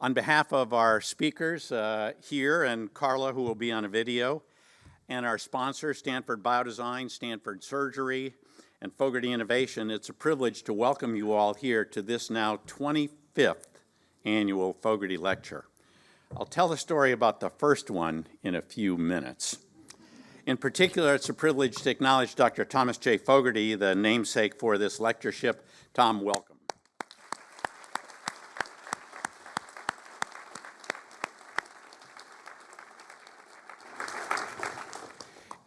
On behalf of our speakers here and Carla, who will be on a video, and our sponsors, Stanford Biodesign, Stanford Surgery, and Fogarty Innovation, it's a privilege to welcome you all here to this now 25th Annual Fogarty Lecture. I'll tell the story about the first one in a few minutes. In particular, it's a privilege to acknowledge Dr. Thomas J. Fogarty, the namesake for this lectureship. Tom, welcome.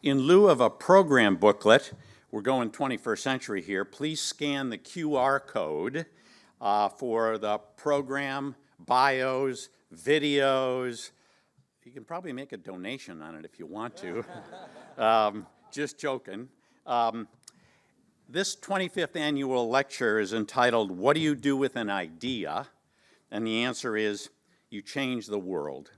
In lieu of a program booklet, we're going 21st century here, please scan the QR code for the program, bios, videos. You can probably make a donation on it if you want to. Just joking. This 25th annual lecture is entitled, "What Do You Do with an Idea?" And the answer is, you change the world.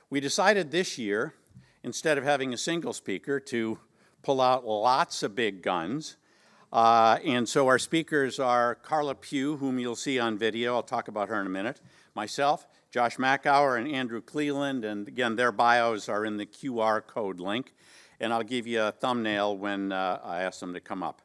We decided this year, instead of having a single speaker, to pull out lots of big guns. And so our speakers are Carla Pugh, whom you'll see on video. I'll talk about her in a minute. Myself, Josh Makower, and Andrew Cleeland. And again, their bios are in the QR code link. And I'll give you a thumbnail when I ask them to come up.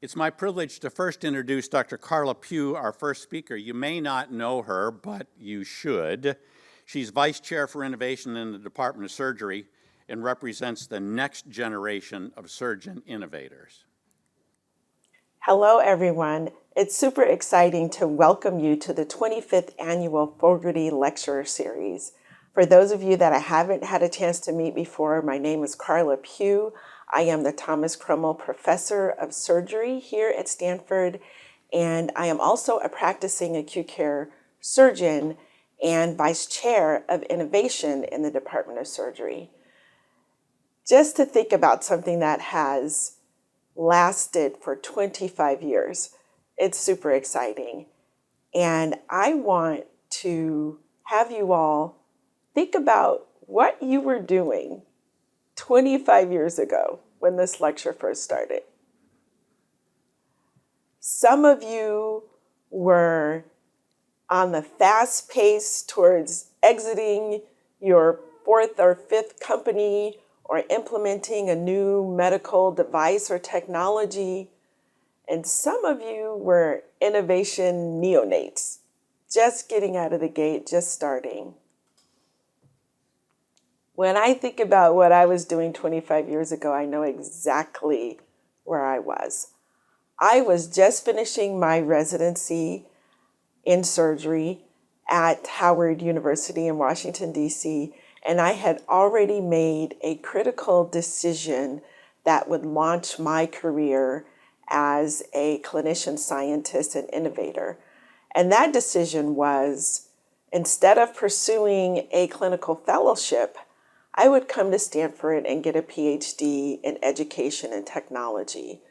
It's my privilege to first introduce Dr. Carla Pugh, our first speaker. You may not know her, but you should. She's Vice Chair for Innovation in the Department of Surgery and represents the next generation of surgeon-innovators. Hello, everyone. It's super exciting to welcome you to the 25th Annual Fogarty Lecture Series. For those of you that I haven't had a chance to meet before, my name is Carla Pugh. I am the Thomas Krummel Professor of Surgery here at Stanford, and I am also a practicing acute care surgeon and Vice Chair of Innovation in the Department of Surgery. Just to think about something that has lasted for 25 years, it's super exciting. And I want to have you all think about what you were doing 25 years ago when this lecture first started. Some of you were on the fast pace towards exiting your fourth or fifth company or implementing a new medical device or technology. And some of you were innovation neonates, just getting out of the gate, just starting. When I think about what I was doing 25 years ago, I know exactly where I was. I was just finishing my residency in surgery at Howard University in Washington, D.C., and I had already made a critical decision that would launch my career as a clinician scientist and innovator. And that decision was, instead of pursuing a clinical fellowship, I would come to Stanford and get a PhD in education and technology.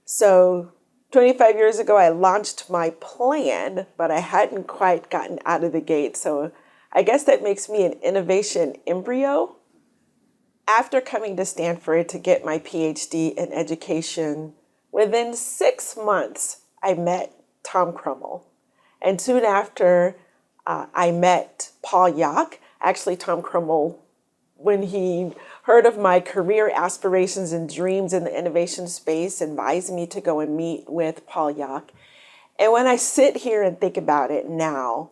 So 25 years ago, I launched my plan, but I hadn't quite gotten out of the gate. So I guess that makes me an innovation embryo. After coming to Stanford to get my PhD in education, within 6 months, I met Tom Krummel. And soon after, I met Paul Yock. Actually, Tom Krummel, when he heard of my career aspirations and dreams in the innovation space, advised me to go and meet with Paul Yock. And when I sit here and think about it now,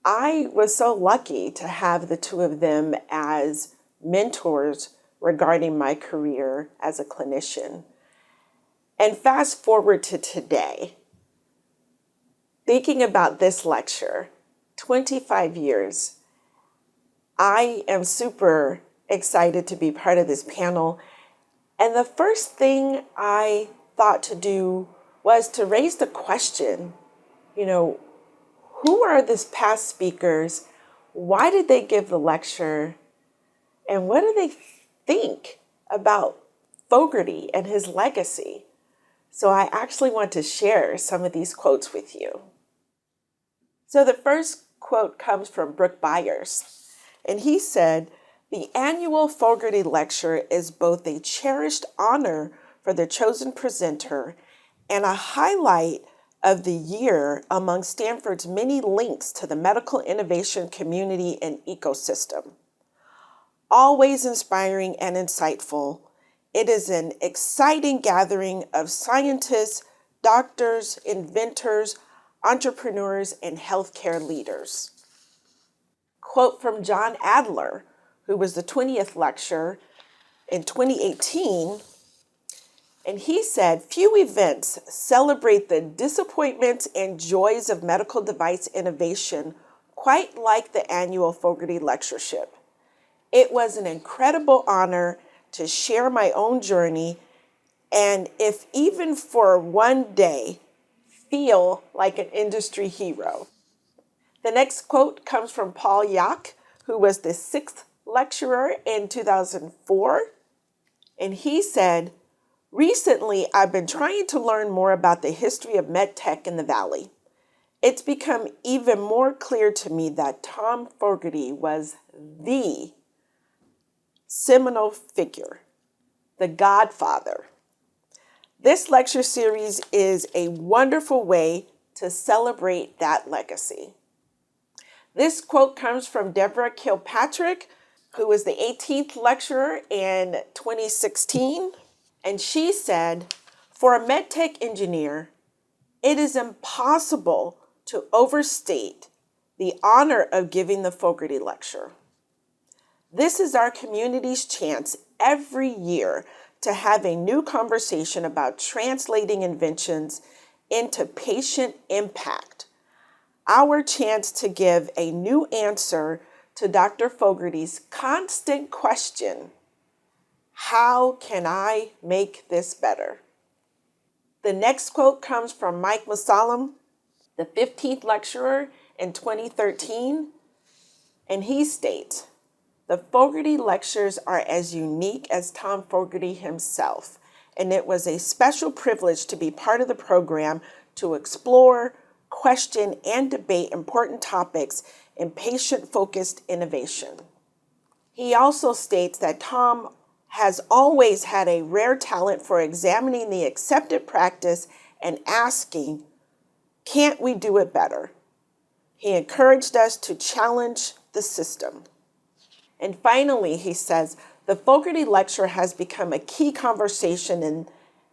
I was so lucky to have the two of them as mentors regarding my career as a clinician. And fast forward to today, thinking about this lecture, 25 years, I am super excited to be part of this panel. And the first thing I thought to do was to raise the question, who are these past speakers? Why did they give the lecture? And what do they think about Fogarty and his legacy? So I actually want to share some of these quotes with you. So the first quote comes from Brooke Byers, and he said, "The annual Fogarty Lecture is both a cherished honor for the chosen presenter and a highlight of the year among Stanford's many links to the medical innovation community and ecosystem. Always inspiring and insightful, it is an exciting gathering of scientists, doctors, inventors, entrepreneurs, and healthcare leaders. Quote from John Adler, who was the 20th lecturer in 2018, and he said, "Few events celebrate the disappointments and joys of medical device innovation quite like the annual Fogarty Lectureship. It was an incredible honor to share my own journey, and if even for one day, feel like an industry hero." The next quote comes from Paul Yak, who was the 6th lecturer in 2004, and he said, "Recently, I've been trying to learn more about the history of medtech in the Valley. It's become even more clear to me that Tom Fogarty was the seminal figure, the godfather. This lecture series is a wonderful way to celebrate that legacy." This quote comes from Deborah Kilpatrick, who was the 18th lecturer in 2016. And she said, "For a medtech engineer, it is impossible to overstate the honor of giving the Fogarty Lecture. This is our community's chance every year to have a new conversation about translating inventions into patient impact. Our chance to give a new answer to Dr. Fogarty's constant question, how can I make this better?" The next quote comes from Mike Musalem, the 15th lecturer in 2013, and he states, "The Fogarty Lectures are as unique as Tom Fogarty himself, and it was a special privilege to be part of the program to explore, question, and debate important topics in patient-focused innovation." He also states that Tom has always had a rare talent for examining the accepted practice and asking, can't we do it better? He encouraged us to challenge the system. And finally, he says, the Fogarty Lecture has become a key conversation in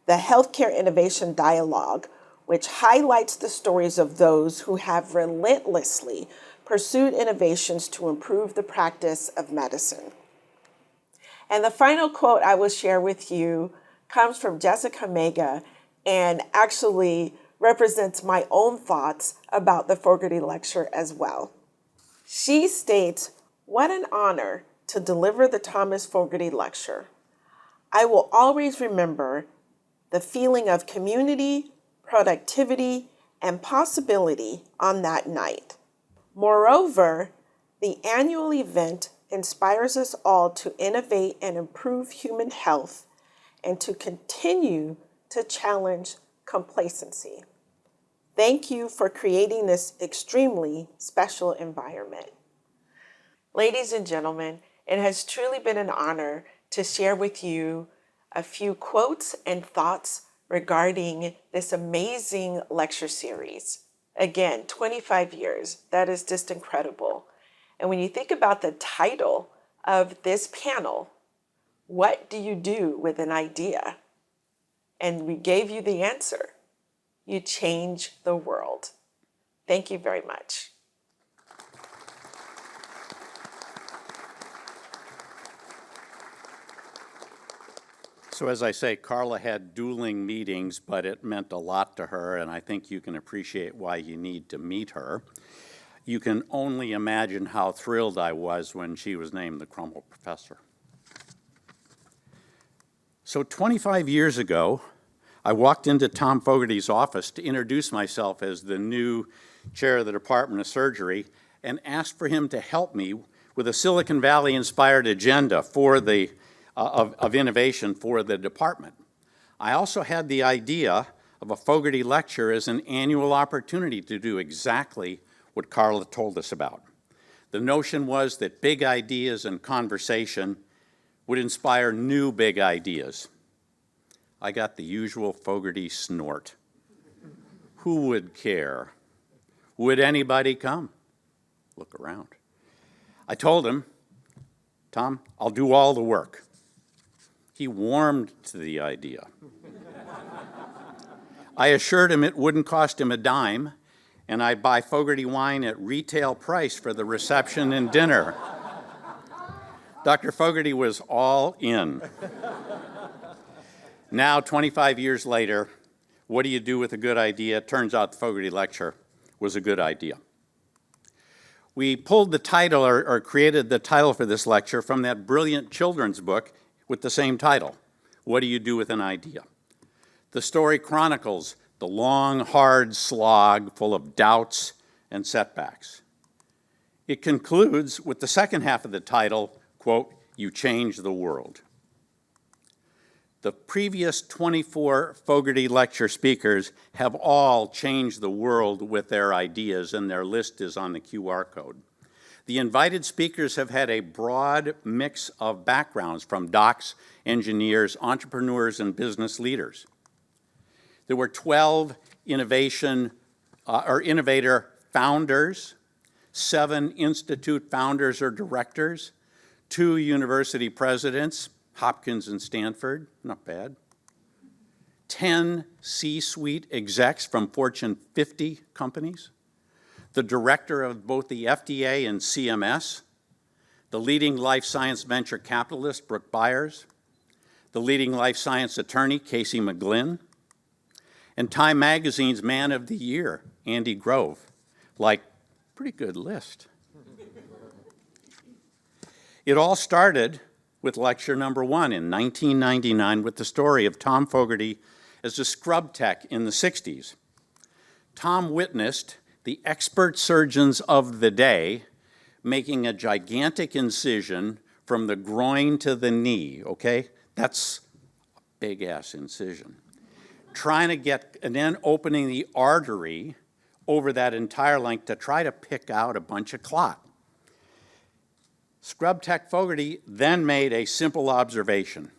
the healthcare innovation dialogue, which highlights the stories of those who have relentlessly pursued innovations to improve the practice of medicine. And the final quote I will share with you comes from Jessica Mega and actually represents my own thoughts about the Fogarty Lecture as well. She states, "What an honor to deliver the Thomas Fogarty Lecture. I will always remember the feeling of community, productivity, and possibility on that night. Moreover, the annual event inspires us all to innovate and improve human health and to continue to challenge complacency. Thank you for creating this extremely special environment." Ladies and gentlemen, it has truly been an honor to share with you a few quotes and thoughts regarding this amazing lecture series. Again, 25 years, that is just incredible. And when you think about the title of this panel, what do you do with an idea? And we gave you the answer. You change the world. Thank you very much. So as I say, Carla had dueling meetings, but it meant a lot to her, and I think you can appreciate why you need to meet her. You can only imagine how thrilled I was when she was named the Krummel Professor. So 25 years ago, I walked into Tom Fogarty's office to introduce myself as the new chair of the Department of Surgery and asked for him to help me with a Silicon Valley-inspired agenda for of innovation for the department. I also had the idea of a Fogarty Lecture as an annual opportunity to do exactly what Carla told us about. The notion was that big ideas and conversation would inspire new big ideas. I got the usual Fogarty snort. Who would care? Would anybody come? Look around. I told him, Tom, I'll do all the work. He warmed to the idea. I assured him it wouldn't cost him a dime, and I'd buy Fogarty wine at retail price for the reception and dinner. Dr. Fogarty was all in. Now, 25 years later, what do you do with a good idea? It turns out the Fogarty Lecture was a good idea. We pulled the title, or created the title for this lecture from that brilliant children's book with the same title, What Do You Do with an Idea? The story chronicles the long, hard slog full of doubts and setbacks. It concludes with the second half of the title, quote, You Change the World. The previous 24 Fogarty Lecture speakers have all changed the world with their ideas, and their list is on the QR code. The invited speakers have had a broad mix of backgrounds, from docs, engineers, entrepreneurs, and business leaders. There were 12 innovator founders, 7 institute founders or directors, 2 university presidents, Hopkins and Stanford, not bad. 10 C-suite execs from Fortune 50 companies, the director of both the FDA and CMS, the leading life science venture capitalist, Brooke Byers, the leading life science attorney, Casey McGlynn, and Time Magazine's Man of the Year, Andy Grove. Like, pretty good list. It all started with lecture number 1 in 1999 with the story of Tom Fogarty as a scrub tech in the 60s. Tom witnessed the expert surgeons of the day making a gigantic incision from the groin to the knee, okay? That's a big-ass incision. Trying to get, and then opening the artery over that entire length to try to pick out a bunch of clot. Scrub Tech Fogarty then made a simple observation.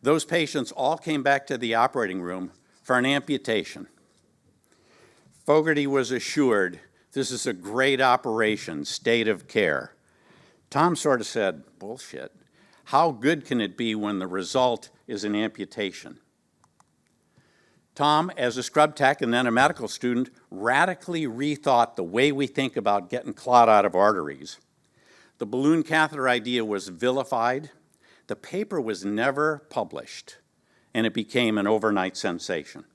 Those patients all came back to the operating room for an amputation. Fogarty was assured, this is a great operation, state of care. Tom sort of said, bullshit. How good can it be when the result is an amputation? Tom, as a scrub tech and then a medical student, radically rethought the way we think about getting clot out of arteries. The balloon catheter idea was vilified. The paper was never published, and it became an overnight sensation.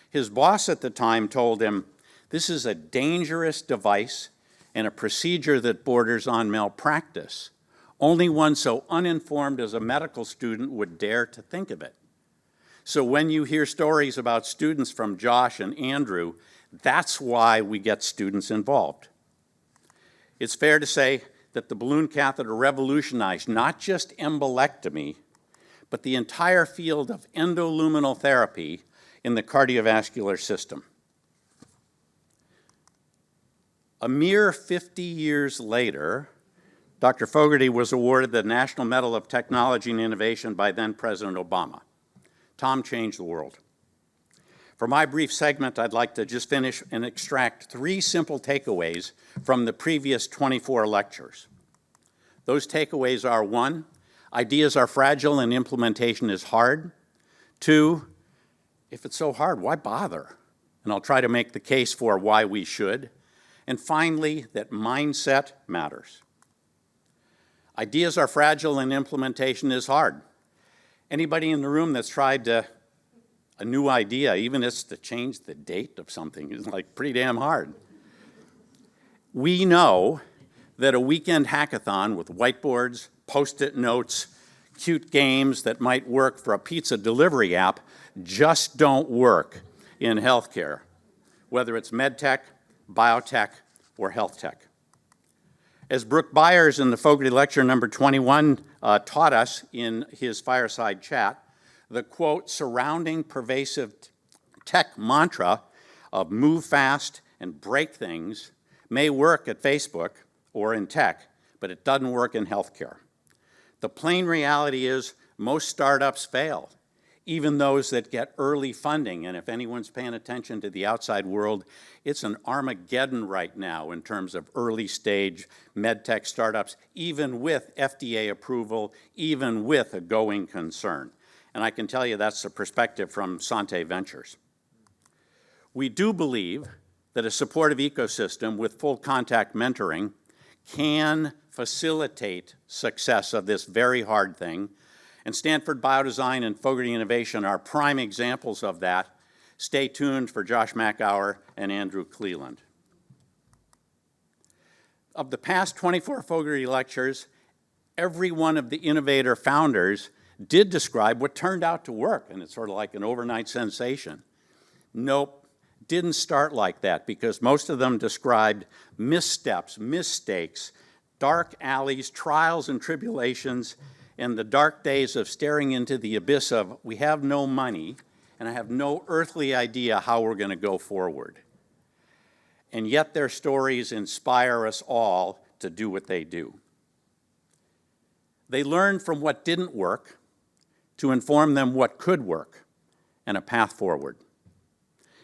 His boss at the time told him, this is a dangerous device and a procedure that borders on malpractice. Only one so uninformed as a medical student would dare to think of it. So when you hear stories about students from Josh and Andrew, that's why we get students involved. It's fair to say that the balloon catheter revolutionized not just embolectomy, but the entire field of endoluminal therapy in the cardiovascular system. A mere 50 years later, Dr. Fogarty was awarded the National Medal of Technology and Innovation by then President Obama. Tom changed the world. For my brief segment, I'd like to just finish and extract 3 simple takeaways from the previous 24 lectures. Those takeaways are: 1, ideas are fragile and implementation is hard. 2, if it's so hard, why bother? And I'll try to make the case for why we should. And finally, that mindset matters. Ideas are fragile and implementation is hard. Anybody in the room that's tried a new idea, even if it's to change the date of something, is like pretty damn hard. We know that a weekend hackathon with whiteboards, Post-it notes, cute games that might work for a pizza delivery app just don't work in healthcare, whether it's med tech, biotech, or health tech. As Brooke Byers in the Fogarty Lecture number 21 taught us in his fireside chat, the quote, surrounding pervasive tech mantra of move fast and break things may work at Facebook or in tech, but it doesn't work in healthcare. The plain reality is most startups fail. even those that get early funding. And if anyone's paying attention to the outside world, it's an Armageddon right now in terms of early stage medtech startups, even with FDA approval, even with a going concern. And I can tell you that's the perspective from Sante Ventures. We do believe that a supportive ecosystem with full contact mentoring can facilitate success of this very hard thing. And Stanford Biodesign and Fogarty Innovation are prime examples of that. Stay tuned for Josh Makower and Andrew Cleeland. Of the past 24 Fogarty lectures, every one of the innovator founders did describe what turned out to work, and it's sort of like an overnight sensation. Nope, didn't start like that, because most of them described missteps, mistakes, dark alleys, trials and tribulations, and the dark days of staring into the abyss of, we have no money, and I have no earthly idea how we're going to go forward. And yet their stories inspire us all to do what they do. They learned from what didn't work to inform them what could work and a path forward.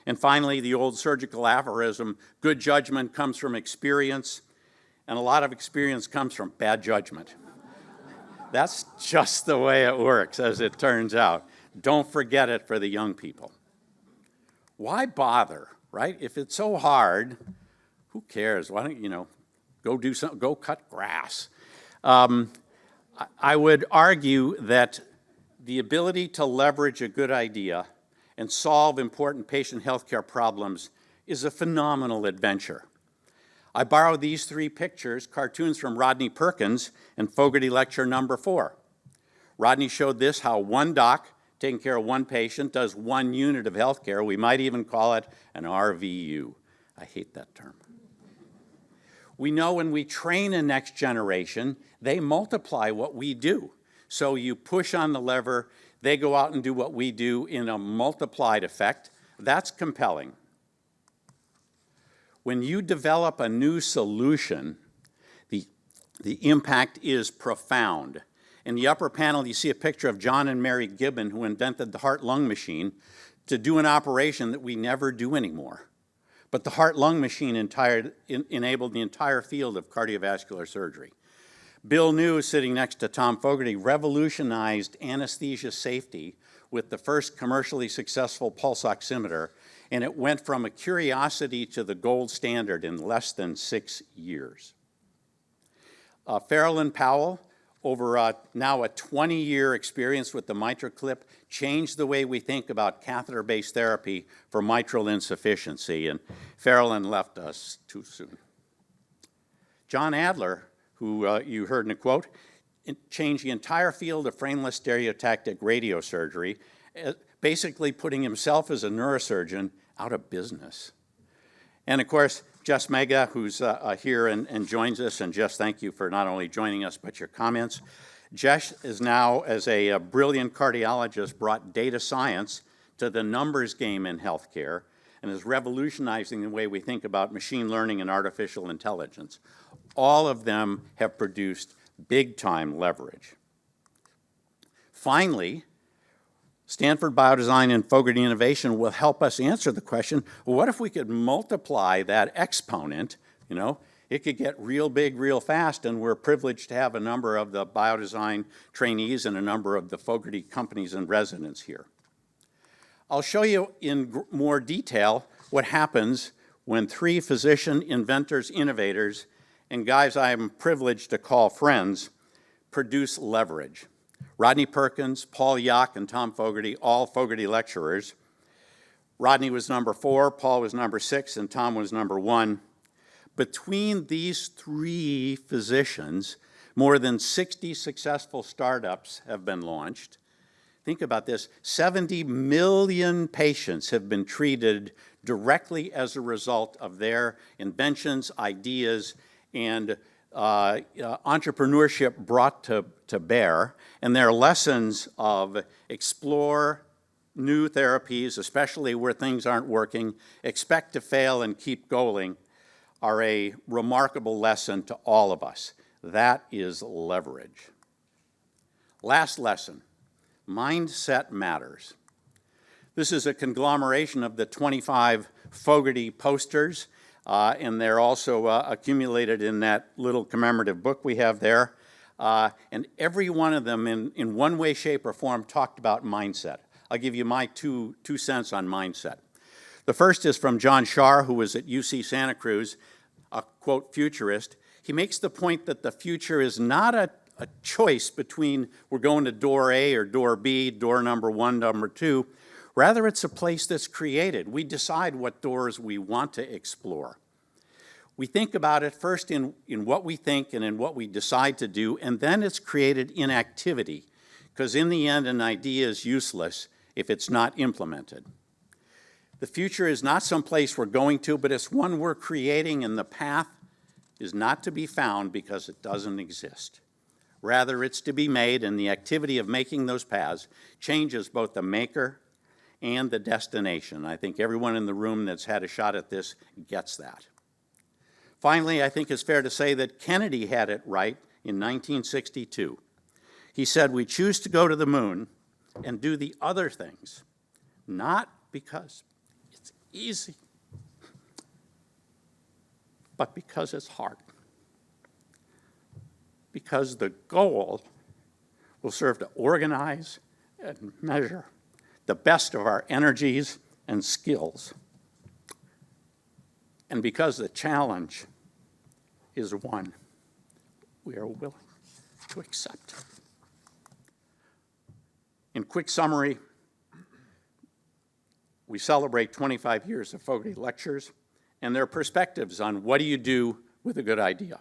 And finally, the old surgical aphorism, good judgment comes from experience, and a lot of experience comes from bad judgment. That's just the way it works, as it turns out. Don't forget it for the young people. Why bother, right? If it's so hard, who cares? Why don't you, go do something, go cut grass. I would argue that the ability to leverage a good idea and solve important patient healthcare problems is a phenomenal adventure. I borrowed these three pictures, cartoons from Rodney Perkins and Fogarty Lecture number 4. Rodney showed this, how one doc taking care of one patient does one unit of healthcare. We might even call it an RVU. I hate that term. We know when we train a next generation, they multiply what we do. So you push on the lever, they go out and do what we do in a multiplied effect. That's compelling. When you develop a new solution, the impact is profound. In the upper panel, you see a picture of John and Mary Gibbon, who invented the heart-lung machine to do an operation that we never do anymore. But the heart-lung machine enabled the entire field of cardiovascular surgery. Bill New, sitting next to Tom Fogarty, revolutionized anesthesia safety with the first commercially successful pulse oximeter, and it went from a curiosity to the gold standard in less than 6 years. Farrell and Powell, over now a 20-year experience with the MitraClip, changed the way we think about catheter-based therapy for mitral insufficiency, and Farrell left us too soon. John Adler, who you heard in a quote, changed the entire field of frameless stereotactic radiosurgery, basically putting himself as a neurosurgeon out of business. And of course, Jess Mega, who's here and joins us, and Jess, thank you for not only joining us, but your comments. Jess is now, as a brilliant cardiologist, brought data science to the numbers game in healthcare and is revolutionizing the way we think about machine learning and artificial intelligence. All of them have produced big-time leverage. Finally, Stanford Biodesign and Fogarty Innovation will help us answer the question, well, what if we could multiply that exponent? It could get real big real fast, and we're privileged to have a number of the biodesign trainees and a number of the Fogarty companies and residents here. I'll show you in more detail what happens when 3 physician inventors, innovators, and guys I'm privileged to call friends produce leverage. Rodney Perkins, Paul Yock, and Tom Fogarty, all Fogarty lecturers. Rodney was number 4, Paul was number 6, and Tom was number 1. Between these 3 physicians, more than 60 successful startups have been launched. Think about this, 70 million patients have been treated directly as a result of their inventions, ideas, and entrepreneurship brought to bear, and their lessons of explore new therapies, especially where things aren't working, expect to fail and keep going, are a remarkable lesson to all of us. That is leverage. Last lesson, mindset matters. This is a conglomeration of the 25 Fogarty posters, and they're also accumulated in that little commemorative book we have there. And every one of them, in one way, shape, or form, talked about mindset. I'll give you my two cents on mindset. The first is from John Schaar, who was at UC Santa Cruz, a, quote, futurist. He makes the point that the future is not a choice between we're going to door A or door B, door number 1, number 2. Rather, it's a place that's created. We decide what doors we want to explore. We think about it first in what we think and in what we decide to do, and then it's created in activity, because in the end, an idea is useless if it's not implemented. The future is not some place we're going to, but it's one we're creating, and the path is not to be found because it doesn't exist. Rather, it's to be made, and the activity of making those paths changes both the maker and the destination. I think everyone in the room that's had a shot at this gets that. Finally, I think it's fair to say that Kennedy had it right in 1962. He said, we choose to go to the moon and do the other things, not because it's easy, but because it's hard. Because the goal will serve to organize and measure the best of our energies and skills. And because the challenge is one we are willing to accept. In quick summary, we celebrate 25 years of Fogarty Lectures and their perspectives on what do you do with a good idea.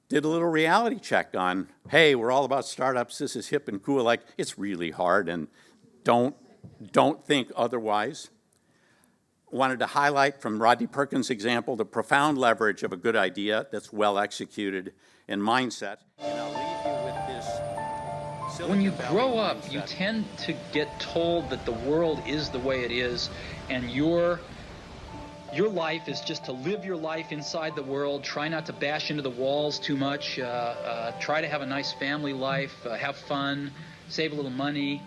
Did a little reality check on, hey, we're all about startups, this is hip and cool, like it's really hard, and don't think otherwise. Wanted to highlight from Rodney Perkins' example the profound leverage of a good idea that's well executed and mindset. And I'll leave you with this. When you grow up, you tend to get told that the world is the way it is, and your life is just to live your life inside the world, try not to bash into the walls too much, try to have a nice family life, have fun, save a little money.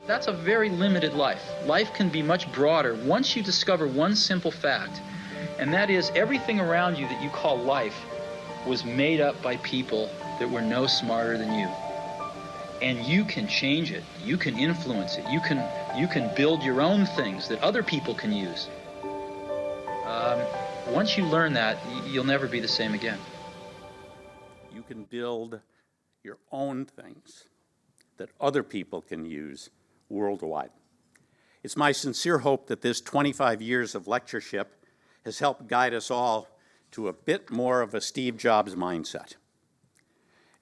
That's a very limited life. Life can be much broader once you discover one simple fact, and that is everything around you that you call life was made up by people that were no smarter than you. And you can change it, you can influence it, you can build your own things that other people can use. Once you learn that, you'll never be the same again. You can build your own things that other people can use worldwide. It's my sincere hope that this 25 years of lectureship has helped guide us all to a bit more of a Steve Jobs mindset.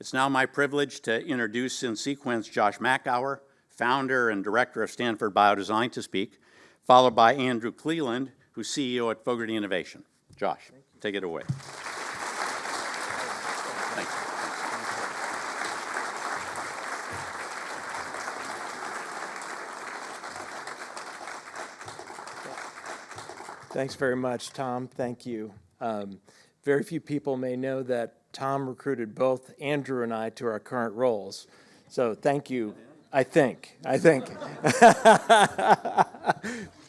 It's now my privilege to introduce in sequence Josh Makower, founder and director of Stanford Biodesign, to speak, followed by Andrew Cleeland, who's CEO at Fogarty Innovation. Josh, take it away. Thanks. Thanks very much, Tom. Thank you. Very few people may know that Tom recruited both Andrew and I to our current roles. So thank you, I think.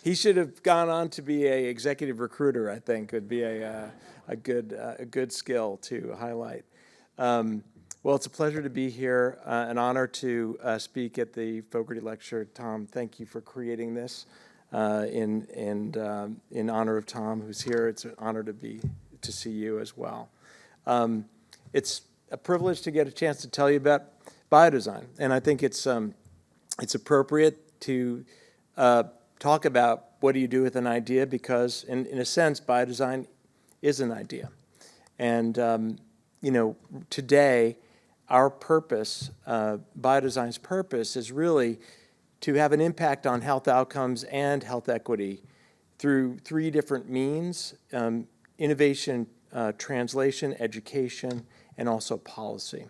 He should have gone on to be an executive recruiter, I think, would be a good skill to highlight. Well, it's a pleasure to be here, an honor to speak at the Fogarty Lecture. Tom, thank you for creating this. In honor of Tom, who's here, it's an honor to see you as well. It's a privilege to get a chance to tell you about biodesign, and I think it's appropriate to talk about what do you do with an idea, because in a sense, biodesign is an idea. And today, our purpose, biodesign's purpose, is really to have an impact on health outcomes and health equity through three different means: innovation, translation, education, and also policy.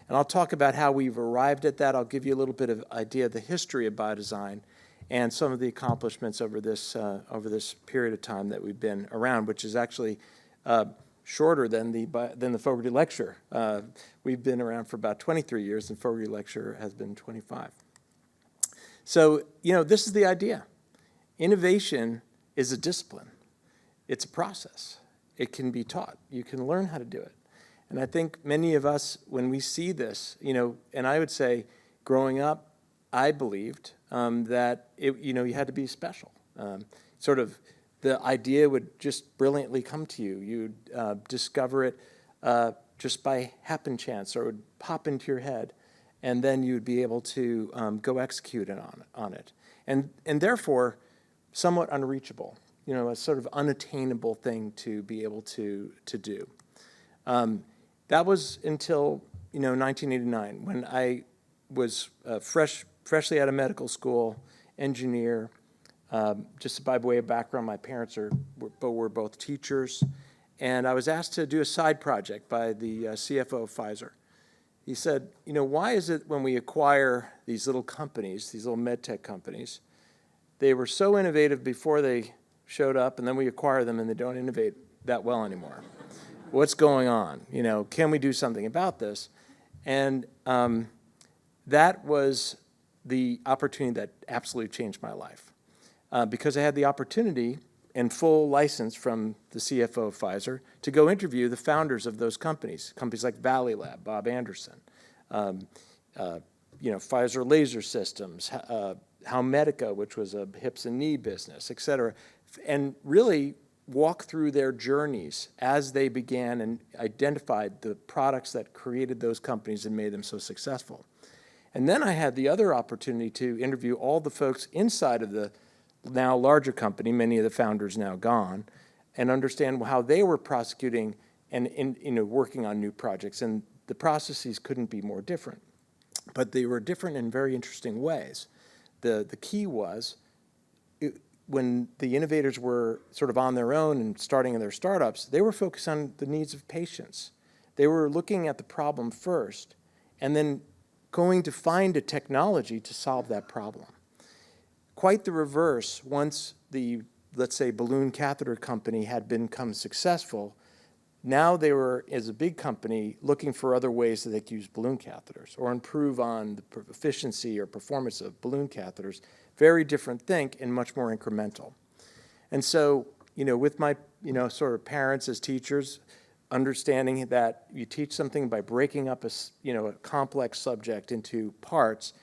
And I'll talk about how we've arrived at that. I'll give you a little bit of idea of the history of biodesign and some of the accomplishments over this period of time that we've been around, which is actually shorter than the Fogarty Lecture. We've been around for about 23 years, and Fogarty Lecture has been 25. So, this is the idea. Innovation is a discipline. It's a process. It can be taught. You can learn how to do it. And I think many of us, when we see this, and I would say growing up, I believed that you had to be special. Sort of the idea would just brilliantly come to you. You'd discover it just by happen chance, or it would pop into your head, and then you'd be able to go execute on it. And therefore, somewhat unreachable, a sort of unattainable thing to be able to do. That was until 1989, when I was freshly out of medical school, engineer. Just by way of background, my parents were both teachers, and I was asked to do a side project by the CFO of Pfizer. He said, why is it when we acquire these little companies, these little med tech companies, they were so innovative before they showed up, and then we acquire them and they don't innovate that well anymore? What's going on? Can we do something about this? And that was the opportunity that absolutely changed my life. Because I had the opportunity and full license from the CFO of Pfizer to go interview the founders of those companies like Valley Lab, Bob Anderson, Pfizer Laser Systems, Howmedica, which was a hips and knee business, et cetera, and really walk through their journeys as they began and identified the products that created those companies and made them so successful. And then I had the other opportunity to interview all the folks inside of the now larger company, many of the founders now gone, and understand how they were prosecuting and working on new projects. And the processes couldn't be more different. But they were different in very interesting ways. The key was, when the innovators were sort of on their own and starting their startups, they were focused on the needs of patients. They were looking at the problem first and then going to find a technology to solve that problem. Quite the reverse, once the, let's say, balloon catheter company had become successful, now they were, as a big company, looking for other ways that they could use balloon catheters or improve on the efficiency or performance of balloon catheters. Very different think and much more incremental. And so, with my, sort of parents as teachers, understanding that you teach something by breaking up a complex subject into parts,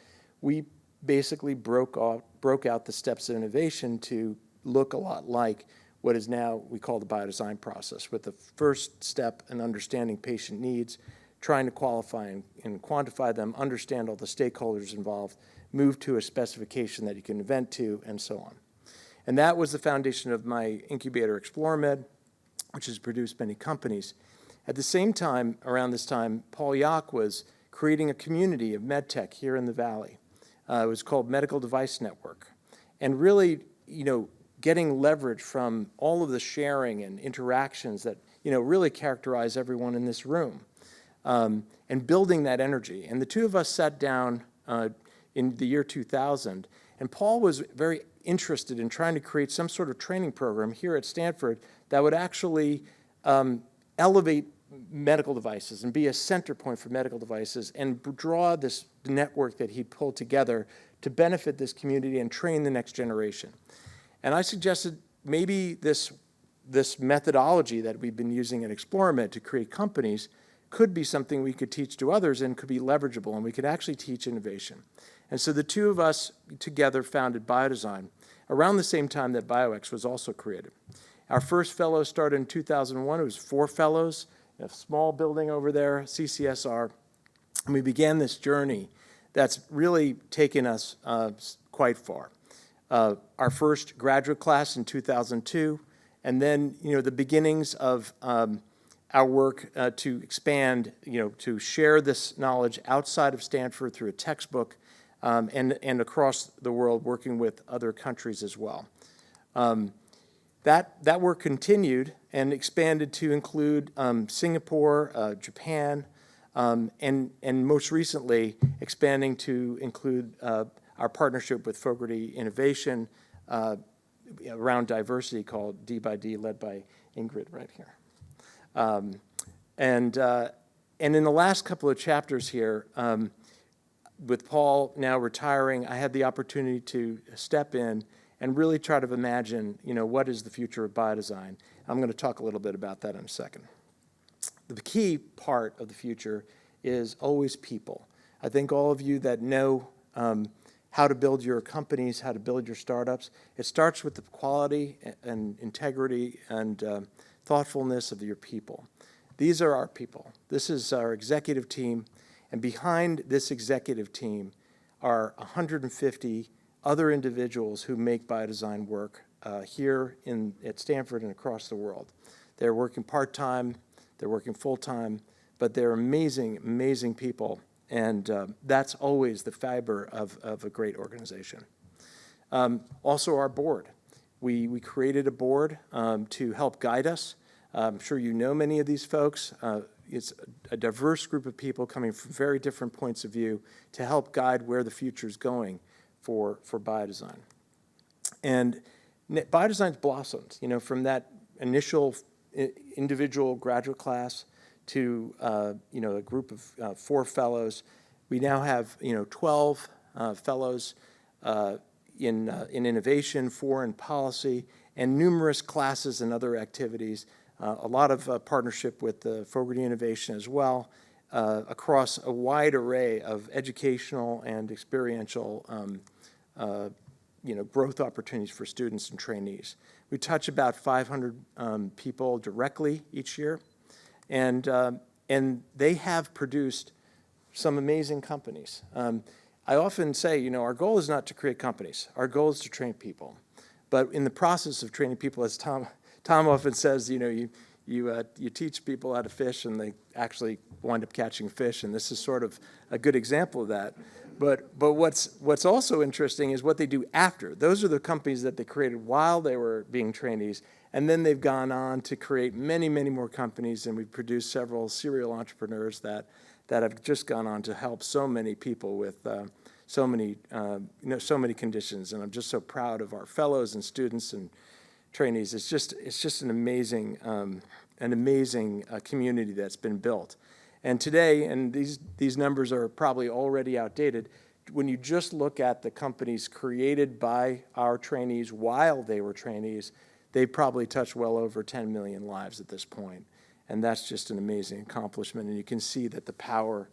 we basically broke out the steps of innovation to look a lot like what is now we call the biodesign process, with the first step in understanding patient needs, trying to qualify and quantify them, understand all the stakeholders involved, move to a specification that you can invent to, and so on. And that was the foundation of my incubator ExploreMed, which has produced many companies. At the same time, around this time, Paul Yock was creating a community of med tech here in the Valley. It was called Medical Device Network. And really, getting leverage from all of the sharing and interactions that, really characterize everyone in this room, and building that energy. And the two of us sat down in the year 2000, and Paul was very interested in trying to create some sort of training program here at Stanford that would actually elevate medical devices and be a center point for medical devices and draw this network that he pulled together to benefit this community and train the next generation. And I suggested maybe this methodology that we've been using at ExploreMed to create companies could be something we could teach to others and could be leverageable, and we could actually teach innovation. And so the two of us together founded Biodesign around the same time that BioX was also created. Our first fellow started in 2001. It was 4 fellows, a small building over there, CCSR. And we began this journey that's really taken us quite far. Our first graduate class in 2002, and then the beginnings of our work to expand, to share this knowledge outside of Stanford through a textbook, and across the world, working with other countries as well. That work continued and expanded to include Singapore, Japan, and most recently expanding to include our partnership with Fogarty Innovation around diversity called D by D, led by Ingrid right here. And in the last couple of chapters here, with Paul now retiring, I had the opportunity to step in and really try to imagine, what is the future of biodesign. I'm going to talk a little bit about that in a second. The key part of the future is always people. I think all of you that know how to build your companies, how to build your startups, it starts with the quality and integrity and thoughtfulness of your people. These are our people. This is our executive team, and behind this executive team are 150 other individuals who make biodesign work here at Stanford and across the world. They're working part-time, they're working full-time, but they're amazing, amazing people, and that's always the fiber of a great organization. Also our board. We created a board to help guide us. I'm sure you know many of these folks. It's a diverse group of people coming from very different points of view to help guide where the future is going for biodesign. And biodesign's blossomed, from that initial individual graduate class to a group of 4 fellows. We now have 12 fellows in innovation, 4 in policy, and numerous classes and other activities. A lot of partnership with the Fogarty Innovation as well, across a wide array of educational and experiential growth opportunities for students and trainees. We touch about 500 people directly each year, and they have produced some amazing companies. I often say, our goal is not to create companies. Our goal is to train people. But in the process of training people, as Tom often says, you teach people how to fish, and they actually wind up catching fish, and this is sort of a good example of that. But what's also interesting is what they do after. Those are the companies that they created while they were being trainees, and then they've gone on to create many, many more companies, and we've produced several serial entrepreneurs that have just gone on to help so many people with so many conditions. And I'm just so proud of our fellows and students and trainees. It's just an amazing community that's been built. And today, and these numbers are probably already outdated, when you just look at the companies created by our trainees while they were trainees, they probably touched well over 10 million lives at this point. And that's just an amazing accomplishment. And you can see that the power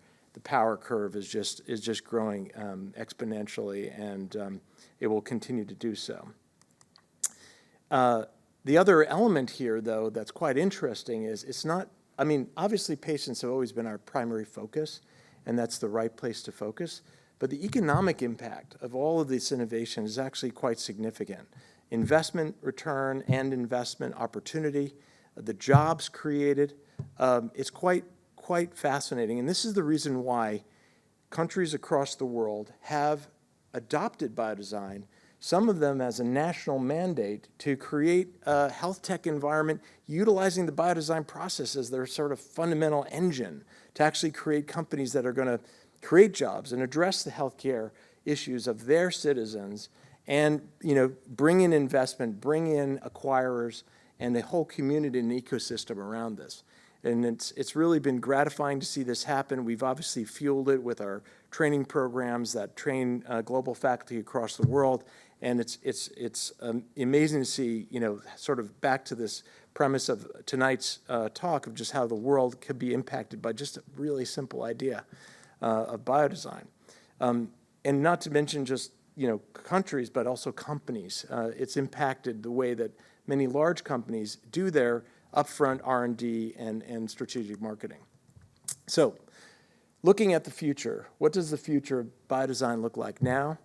curve is just growing exponentially, and it will continue to do so. The other element here, though, that's quite interesting is it's not, obviously patients have always been our primary focus, and that's the right place to focus, but the economic impact of all of this innovation is actually quite significant. Investment return and investment opportunity, the jobs created, it's quite fascinating. And this is the reason why countries across the world have adopted biodesign, some of them as a national mandate, to create a health tech environment utilizing the biodesign process as their sort of fundamental engine to actually create companies that are going to create jobs and address the healthcare issues of their citizens, and bring in investment, bring in acquirers, and a whole community and ecosystem around this. And it's really been gratifying to see this happen. We've obviously fueled it with our training programs that train global faculty across the world. And it's amazing to see, sort of back to this premise of tonight's talk of just how the world could be impacted by just a really simple idea of biodesign. And not to mention just, countries, but also companies. It's impacted the way that many large companies do their upfront R&D and strategic marketing. So, looking at the future, what does the future of biodesign look like now?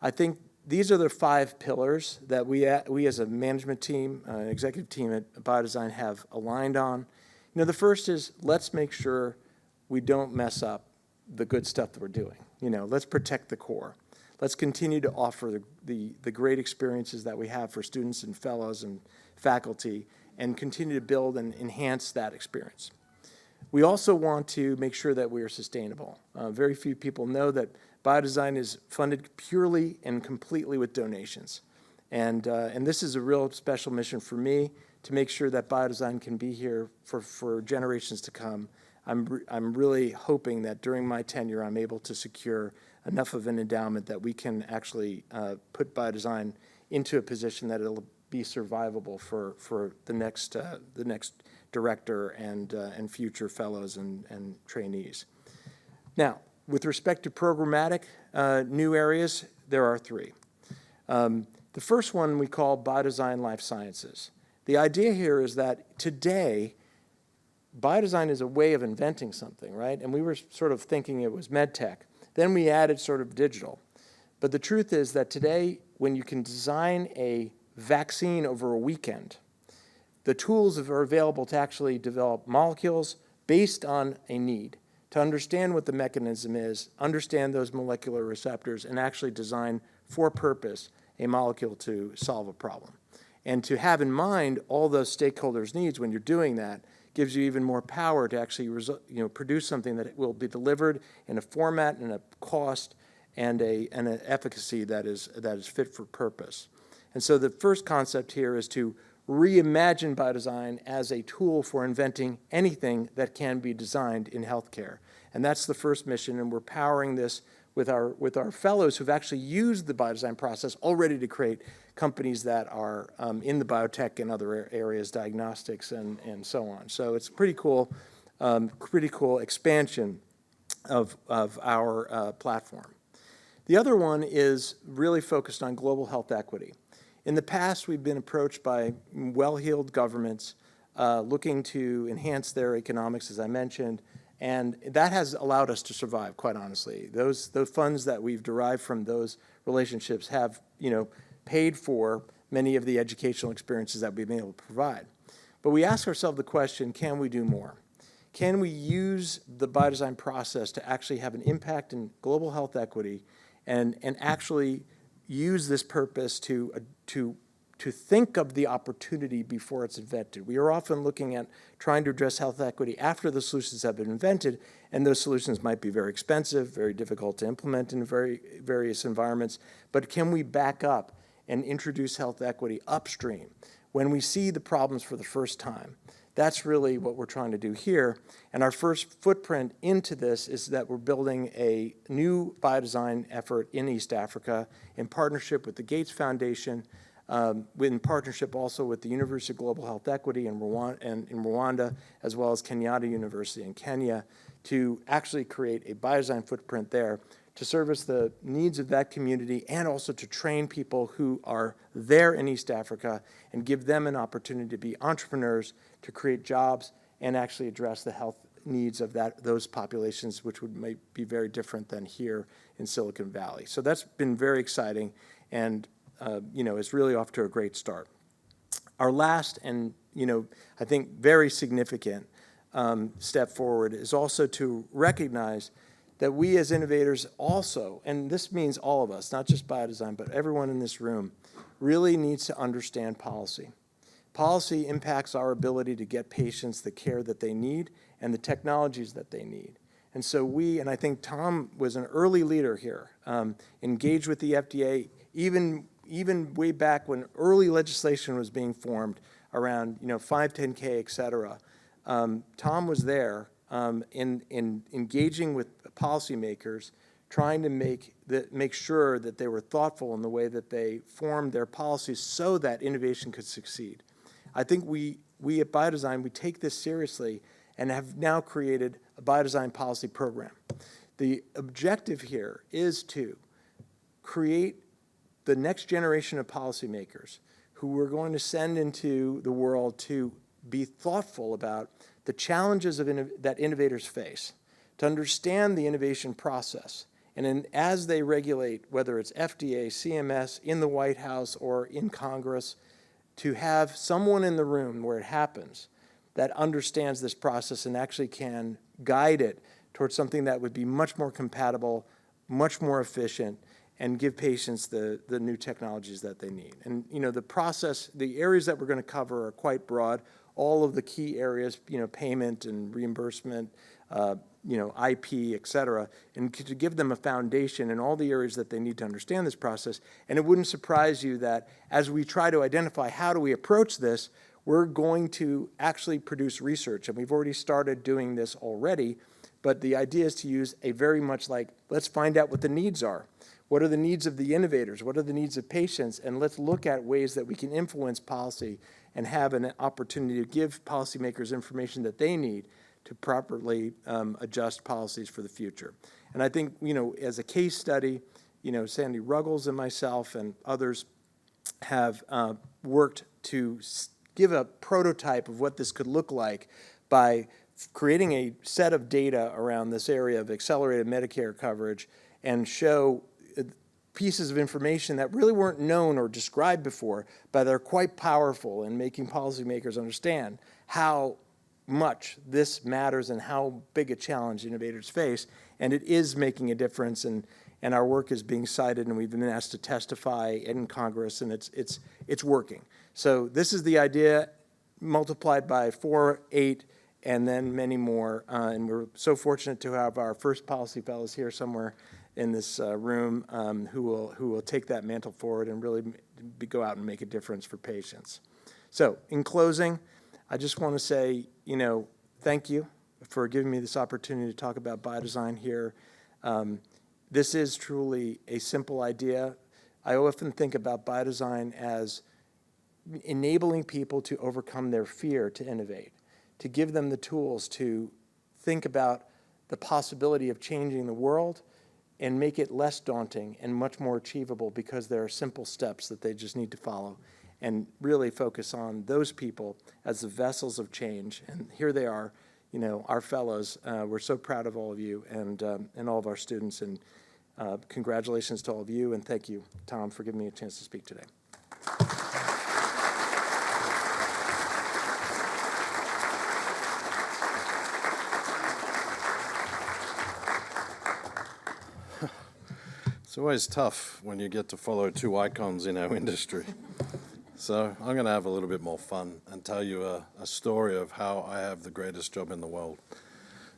I think these are the 5 pillars that we as a management team, executive team at Biodesign have aligned on. The first is, let's make sure we don't mess up the good stuff that we're doing. Let's protect the core. Let's continue to offer the great experiences that we have for students and fellows and faculty, and continue to build and enhance that experience. We also want to make sure that we are sustainable. Very few people know that Biodesign is funded purely and completely with donations. And this is a real special mission for me, to make sure that Biodesign can be here for generations to come. I'm really hoping that during my tenure I'm able to secure enough of an endowment that we can actually put biodesign into a position that it'll be survivable for the next director and future fellows and trainees. Now, with respect to programmatic new areas, there are three. The first one we call Biodesign Life Sciences. The idea here is that today, biodesign is a way of inventing something, right? And we were sort of thinking it was med tech. Then we added sort of digital. But the truth is that today, when you can design a vaccine over a weekend, the tools are available to actually develop molecules based on a need, to understand what the mechanism is, understand those molecular receptors, and actually design for purpose a molecule to solve a problem. And to have in mind all those stakeholders' needs when you're doing that gives you even more power to actually produce something that will be delivered in a format and a cost and an efficacy that is fit for purpose. And so the first concept here is to reimagine biodesign as a tool for inventing anything that can be designed in healthcare. And that's the first mission, and we're powering this with our fellows who've actually used the biodesign process already to create companies that are in the biotech and other areas, diagnostics and so on. So it's pretty cool expansion of our platform. The other one is really focused on global health equity. In the past, we've been approached by well-heeled governments looking to enhance their economics, as I mentioned, and that has allowed us to survive, quite honestly. Those funds that we've derived from those relationships have, paid for many of the educational experiences that we've been able to provide. But we ask ourselves the question, can we do more? Can we use the biodesign process to actually have an impact in global health equity and actually use this purpose to think of the opportunity before it's invented? We are often looking at trying to address health equity after the solutions have been invented, and those solutions might be very expensive, very difficult to implement in various environments. But can we back up and introduce health equity upstream when we see the problems for the first time? That's really what we're trying to do here. And our first footprint into this is that we're building a new biodesign effort in East Africa in partnership with the Gates Foundation, in partnership also with the University of Global Health Equity in Rwanda, as well as Kenyatta University in Kenya, to actually create a biodesign footprint there to service the needs of that community and also to train people who are there in East Africa and give them an opportunity to be entrepreneurs, to create jobs, and actually address the health needs of those populations, which might be very different than here in Silicon Valley. So that's been very exciting, and it's really off to a great start. Our last and I think very significant step forward is also to recognize that we as innovators also, and this means all of us, not just biodesign, but everyone in this room, really needs to understand policy. Policy impacts our ability to get patients the care that they need and the technologies that they need. And so and I think Tom was an early leader here, engaged with the FDA, even way back when early legislation was being formed around 510K, et cetera. Tom was there in engaging with policymakers, trying to make sure that they were thoughtful in the way that they formed their policies so that innovation could succeed. I think we at Biodesign, we take this seriously and have now created a Biodesign policy program. The objective here is to create the next generation of policymakers who we're going to send into the world to be thoughtful about the challenges that innovators face, to understand the innovation process. And as they regulate, whether it's FDA, CMS, in the White House, or in Congress, to have someone in the room where it happens that understands this process and actually can guide it towards something that would be much more compatible, much more efficient, and give patients the new technologies that they need. And the process, the areas that we're going to cover are quite broad. All of the key areas, payment and reimbursement, IP, et cetera, and to give them a foundation in all the areas that they need to understand this process. And it wouldn't surprise you that as we try to identify how do we approach this, we're going to actually produce research. And we've already started doing this already, But the idea is to use a very much like, let's find out what the needs are. What are the needs of the innovators? What are the needs of patients? And let's look at ways that we can influence policy and have an opportunity to give policymakers information that they need to properly adjust policies for the future. And I think, as a case study, Sandy Ruggles and myself and others have worked to give a prototype of what this could look like by creating a set of data around this area of accelerated Medicare coverage and show pieces of information that really weren't known or described before, but they're quite powerful in making policymakers understand how much this matters and how big a challenge innovators face. And it is making a difference, and our work is being cited, and we've been asked to testify in Congress, and it's working. So this is the idea multiplied by 4, 8, and then many more. And we're so fortunate to have our first policy fellows here somewhere in this room who will take that mantle forward and really go out and make a difference for patients. So in closing, I just want to say, thank you for giving me this opportunity to talk about biodesign here. This is truly a simple idea. I often think about biodesign as enabling people to overcome their fear to innovate, to give them the tools to think about the possibility of changing the world and make it less daunting and much more achievable because there are simple steps that they just need to follow, and really focus on those people as the vessels of change. And here they are, our fellows. We're so proud of all of you and all of our students, and congratulations to all of you, and thank you, Tom, for giving me a chance to speak today. It's always tough when you get to follow two icons in our industry. So I'm going to have a little bit more fun and tell you a story of how I have the greatest job in the world.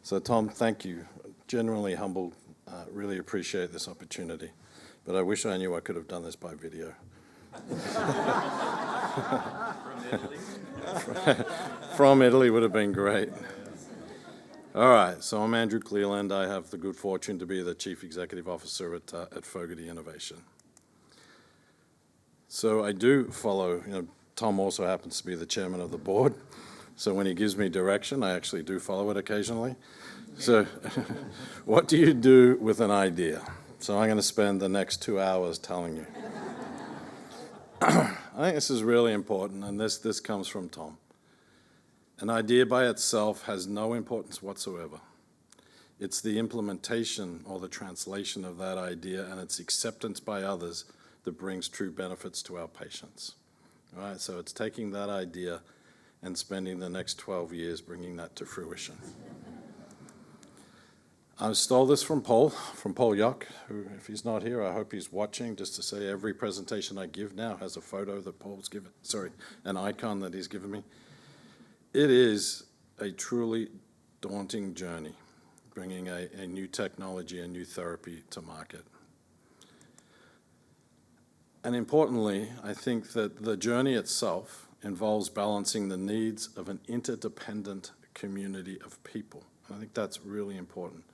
So Tom, thank you. Genuinely humbled, really appreciate this opportunity. But I wish I knew I could have done this by video. From Italy would have been great. All right, so I'm Andrew Cleeland. I have the good fortune to be the Chief Executive Officer at Fogarty Innovation. So I do follow, Tom also happens to be the chairman of the board. So when he gives me direction, I actually do follow it occasionally. So what do you do with an idea? So I'm going to spend the next 2 hours telling you. I think this is really important, and this comes from Tom. An idea by itself has no importance whatsoever. It's the implementation or the translation of that idea and its acceptance by others that brings true benefits to our patients. All right, so it's taking that idea and spending the next 12 years bringing that to fruition. I stole this from Paul Yock, who, if he's not here, I hope he's watching, just to say every presentation I give now has a photo that Paul's given, an icon that he's given me. It is a truly daunting journey, bringing a new technology, a new therapy to market. And importantly, I think that the journey itself involves balancing the needs of an interdependent community of people. And I think that's really important.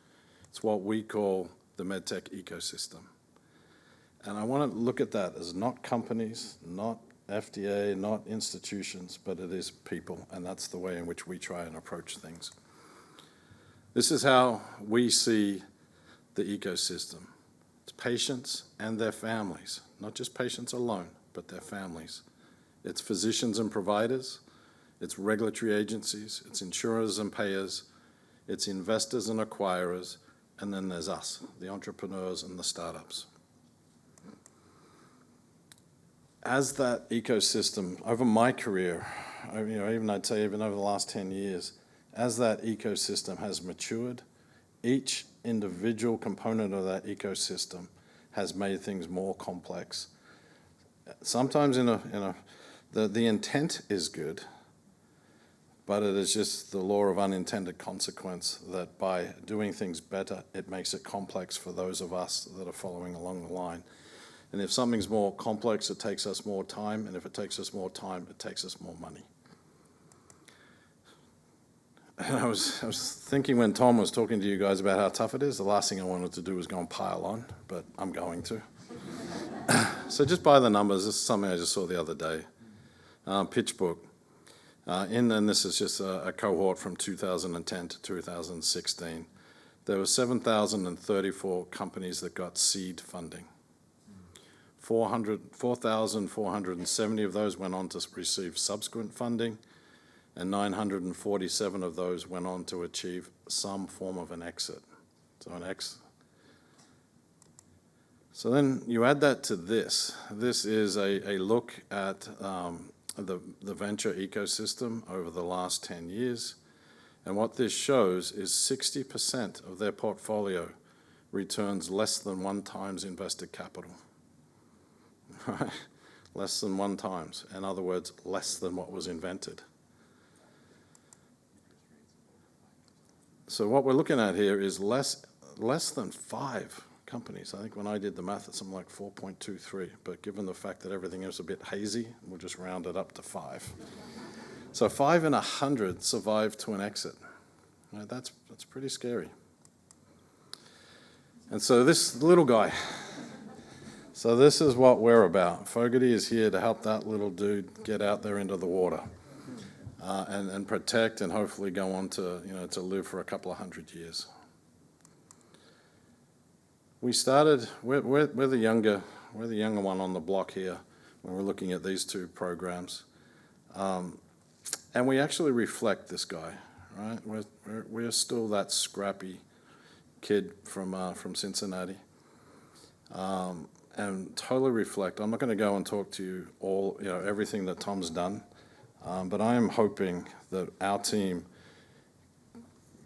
It's what we call the medtech ecosystem. And I want to look at that as not companies, not FDA, not institutions, but it is people, and that's the way in which we try and approach things. This is how we see the ecosystem. It's patients and their families, not just patients alone, but their families. It's physicians and providers, it's regulatory agencies, it's insurers and payers, it's investors and acquirers, and then there's us, the entrepreneurs and the startups. As that ecosystem, over my career, I'd say even over the last 10 years, as that ecosystem has matured, each individual component of that ecosystem has made things more complex. Sometimes the intent is good, but it is just the law of unintended consequence that by doing things better, it makes it complex for those of us that are following along the line. And if something's more complex, it takes us more time, and if it takes us more time, it takes us more money. And I was thinking when Tom was talking to you guys about how tough it is, the last thing I wanted to do was go and pile on, but I'm going to. So just by the numbers, this is something I just saw the other day. Pitch book. And this is just a cohort from 2010 to 2016. There were 7,034 companies that got seed funding. 4,470 of those went on to receive subsequent funding, and 947 of those went on to achieve some form of an exit. So an exit. So then you add that to this. This is a look at the venture ecosystem over the last 10 years. And what this shows is 60% of their portfolio returns less than 1 times invested capital. Right? Less than 1 times. In other words, less than what was invented. So what we're looking at here is less than 5 companies. I think when I did the math, it's something like 4.23. But given the fact that everything is a bit hazy, we'll just round it up to 5. So 5 in 100 survived to an exit. Right, that's pretty scary. And so this little guy. So this is what we're about. Fogarty is here to help that little dude get out there into the water and protect and hopefully go on to live for a couple of 100 years. We started. We're the younger one on the block here when we're looking at these 2 programs, and we actually reflect this guy. Right, we're still that scrappy kid from Cincinnati, and totally reflect. I'm not going to go and talk to you all, everything that Tom's done, but I am hoping that our team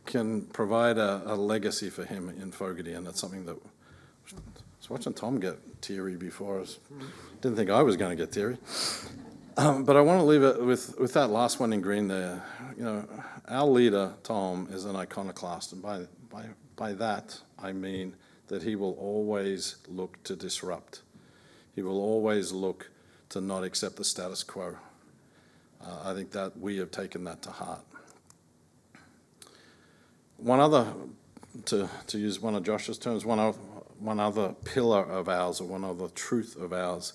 can provide a legacy for him in Fogarty, and that's something that I was watching Tom get teary before. Didn't think I was going to get teary. But I want to leave it with that last one in green there. Our leader, Tom, is an iconoclast, and by that I mean that he will always look to disrupt. He will always look to not accept the status quo. I think that we have taken that to heart. One other, to use one of Josh's terms, one other pillar of ours, or one other truth of ours,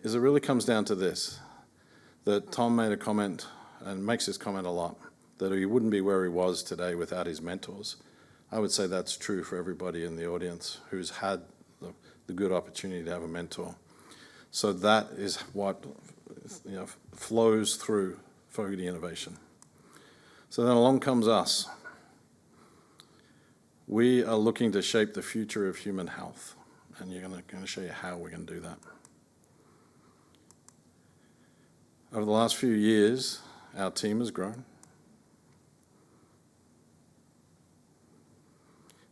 is it really comes down to this, that Tom made a comment, and makes this comment a lot, that he wouldn't be where he was today without his mentors. I would say that's true for everybody in the audience who's had the good opportunity to have a mentor. So that is what flows through Fogarty Innovation. So then along comes us. We are looking to shape the future of human health, and you're going to show you how we're going to do that. Over the last few years, our team has grown.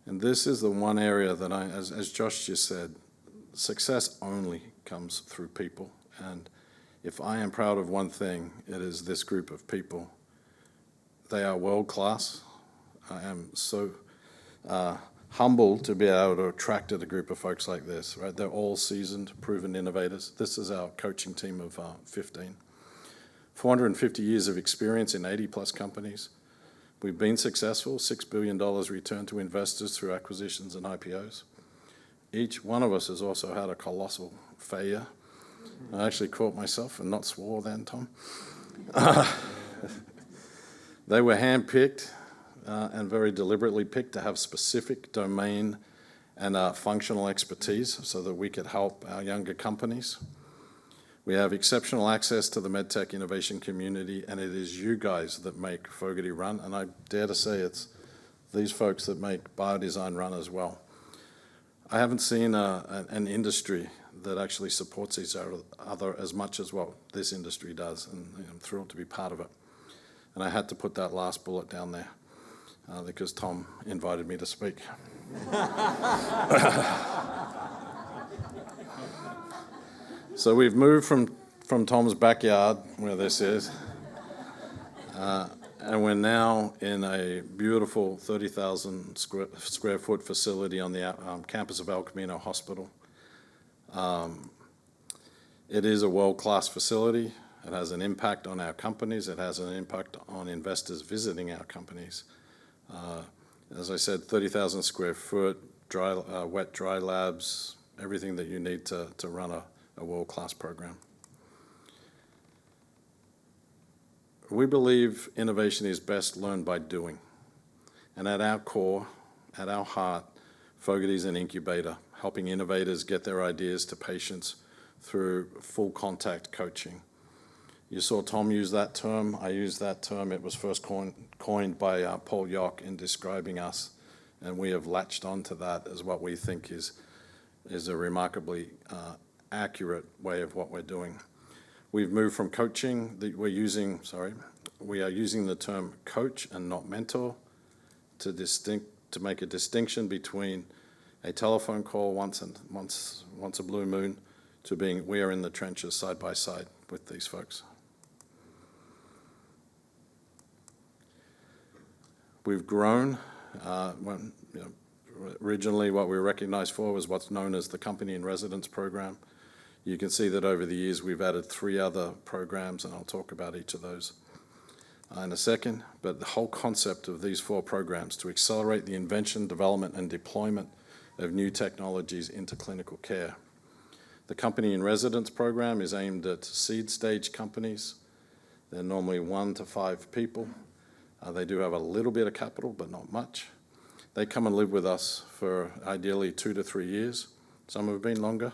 And this is the one area that as Josh just said, success only comes through people. And if I am proud of one thing, it is this group of people. They are world class. I am so humbled to be able to attract a group of folks like this, right? They're all seasoned, proven innovators. This is our coaching team of 15. 450 years of experience in 80 plus companies. We've been successful, $6 billion returned to investors through acquisitions and IPOs. Each one of us has also had a colossal failure. I actually caught myself and not swore then, Tom. They were handpicked and very deliberately picked to have specific domain and functional expertise so that we could help our younger companies. We have exceptional access to the medtech innovation community, and it is you guys that make Fogarty run, and I dare to say it's these folks that make Biodesign run as well. I haven't seen an industry that actually supports each other as much as what this industry does, and I'm thrilled to be part of it. And I had to put that last bullet down there because Tom invited me to speak. So we've moved from Tom's backyard, where this is, and we're now in a beautiful 30,000 square foot facility on the campus of El Camino Hospital. It is a world-class facility. It has an impact on our companies. It has an impact on investors visiting our companies. As I said, 30,000 square foot, wet, dry labs, everything that you need to run a world-class program. We believe innovation is best learned by doing. And at our core, at our heart, Fogarty is an incubator, helping innovators get their ideas to patients through full contact coaching. You saw Tom use that term. I use that term. It was first coined by Paul Yock in describing us, and we have latched onto that as what we think is a remarkably accurate way of what we're doing. We've moved from coaching, we are using the term coach and not mentor to make a distinction between a telephone call once a blue moon to being we are in the trenches side by side with these folks. We've grown. Originally what we were recognized for was what's known as the Company in Residence program. You can see that over the years we've added 3 other programs, and I'll talk about each of those in a second. But the whole concept of these 4 programs to accelerate the invention, development, and deployment of new technologies into clinical care. The Company in Residence program is aimed at seed stage companies. They're normally 1 to 5 people. They do have a little bit of capital, but not much. They come and live with us for ideally 2 to 3 years. Some have been longer.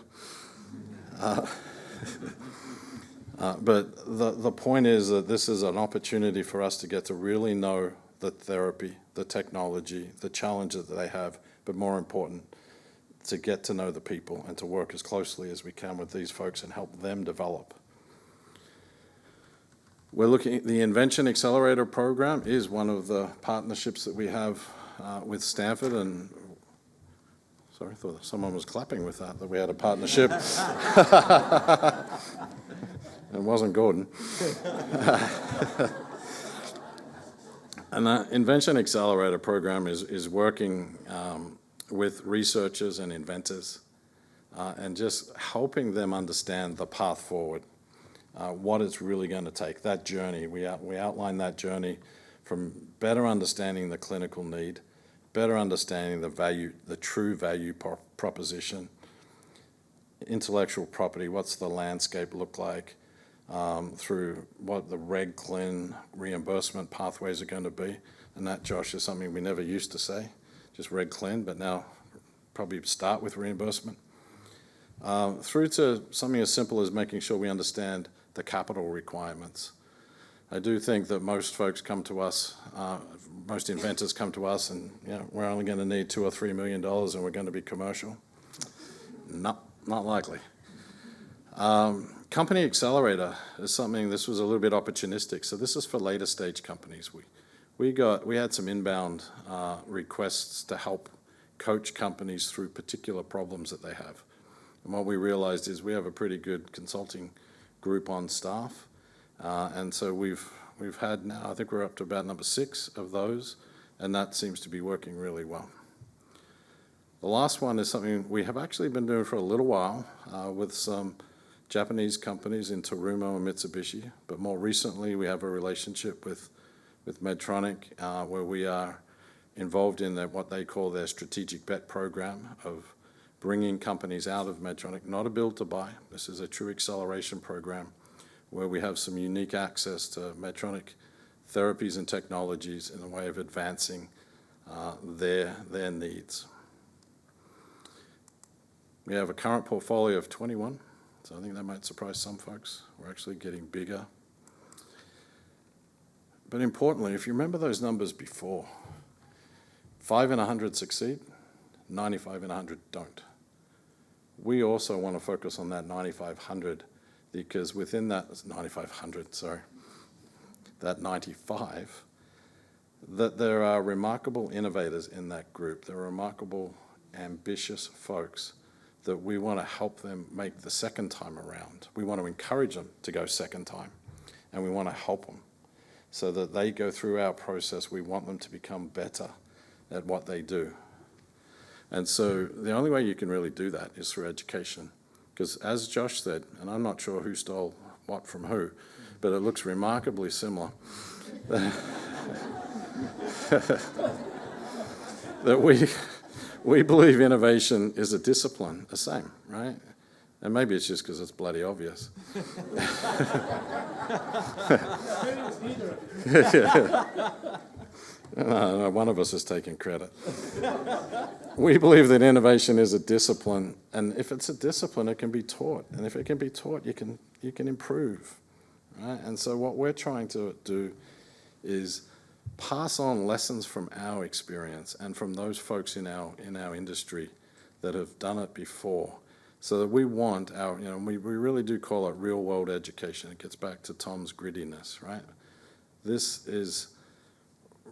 But the point is that this is an opportunity for us to get to really know the therapy, the technology, the challenges that they have, but more important, to get to know the people and to work as closely as we can with these folks and help them develop. We're looking at the Invention Accelerator program is one of the partnerships that we have with Stanford, and sorry, I thought someone was clapping with that we had a partnership. It wasn't Gordon. And the Invention Accelerator program is working with researchers and inventors and just helping them understand the path forward, what it's really going to take, that journey. We outline that journey from better understanding the clinical need, better understanding the true value proposition, intellectual property, what's the landscape look like, through what the reg clin reimbursement pathways are going to be. And that, Josh, is something we never used to say, just reg clin, but now probably start with reimbursement. Through to something as simple as making sure we understand the capital requirements. I do think that most folks come to us, most inventors come to us and we're only going to need $2 or $3 million and we're going to be commercial. Not likely. Company Accelerator is something, this was a little bit opportunistic. So this is for later stage companies. We had some inbound requests to help coach companies through particular problems that they have. And what we realized is we have a pretty good consulting group on staff. And so we've had now, I think we're up to about number 6 of those, and that seems to be working really well. The last one is something we have actually been doing for a little while with some Japanese companies in Terumo and Mitsubishi, but more recently we have a relationship with Medtronic where we are involved in what they call their strategic bet program of bringing companies out of Medtronic, not a build to buy. This is a true acceleration program where we have some unique access to Medtronic therapies and technologies in a way of advancing their needs. We have a current portfolio of 21, so I think that might surprise some folks. We're actually getting bigger. But importantly, if you remember those numbers before, 5 in 100 succeed, 95 in 100 don't. We also want to focus on that 9,500 because within that, 9,500, sorry, that 95, that there are remarkable innovators in that group. There are remarkable, ambitious folks that we want to help them make the second time around. We want to encourage them to go second time, and we want to help them so that they go through our process. We want them to become better at what they do. And so the only way you can really do that is through education. Because as Josh said, and I'm not sure who stole what from who, but it looks remarkably similar. That we believe innovation is a discipline, the same, right? And maybe it's just because it's bloody obvious. No, one of us is taking credit. We believe that innovation is a discipline, and if it's a discipline, it can be taught. And if it can be taught, you can improve, right? And so what we're trying to do is pass on lessons from our experience and from those folks in our industry that have done it before, so that we want our, we really do call it real-world education. It gets back to Tom's grittiness, right? This is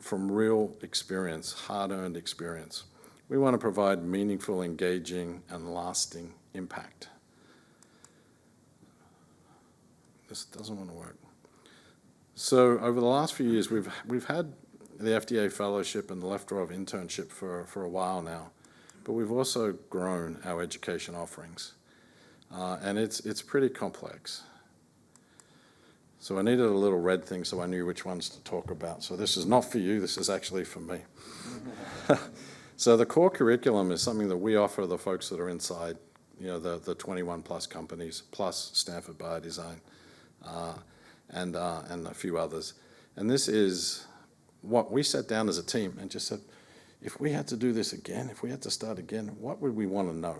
from real experience, hard-earned experience. We want to provide meaningful, engaging, and lasting impact. This doesn't want to work. So over the last few years, we've had the FDA fellowship and the Leftorov internship for a while now, but we've also grown our education offerings, and it's pretty complex. So I needed a little red thing so I knew which ones to talk about. So this is not for you, this is actually for me. So the core curriculum is something that we offer the folks that are inside, the 21 plus companies, plus Stanford Biodesign, and a few others. And this is what we sat down as a team and just said, if we had to do this again, if we had to start again, what would we want to know?